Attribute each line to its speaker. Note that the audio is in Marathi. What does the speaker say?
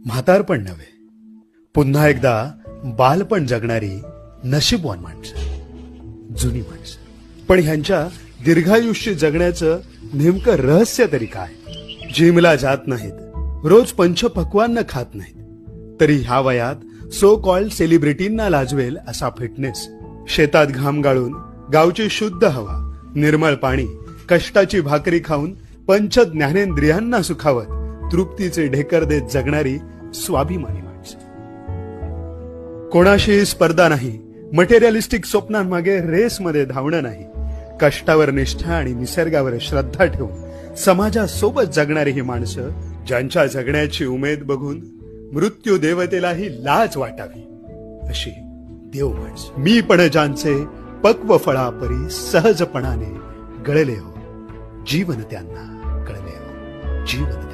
Speaker 1: म्हातारपण नव्हे, पुन्हा एकदा बालपण जगणारी नशीबवान माणसं, जुनी माणसं. पण ह्यांच्या दीर्घायुष्य जगण्याचं नेमकं रहस्य तरी काय? जिमला जात नाहीत, रोज पंचपक्वान्न खात नाहीत, तरी ह्या वयात सो कॉल्ड सेलिब्रिटींना लाजवेल असा फिटनेस. शेतात घाम गाळून, गावची शुद्ध हवा, निर्मळ पाणी, कष्टाची भाकरी खाऊन पंच ज्ञानेंद्रियांना सुखावत तृप्तीचे ढेकर देत जगणारी स्वाभिमानी माणसं. कोणाशी स्पर्धा नाही, मटेरियलिस्टिक स्वप्नांमागे रेसमध्ये धावणं नाही, कष्टावर निष्ठा आणि निसर्गावर श्रद्धा ठेवून समाजासोबत जगणारी ही माणसं, ज्यांच्या जगण्याची उमेद बघून मृत्यू देवतेलाही लाज वाटावी अशी देव माणसं. मी पण ज्यांचे पक्व फळापरी सहजपणाने गळले हो, जीवन त्यांना कळले हो, जीवन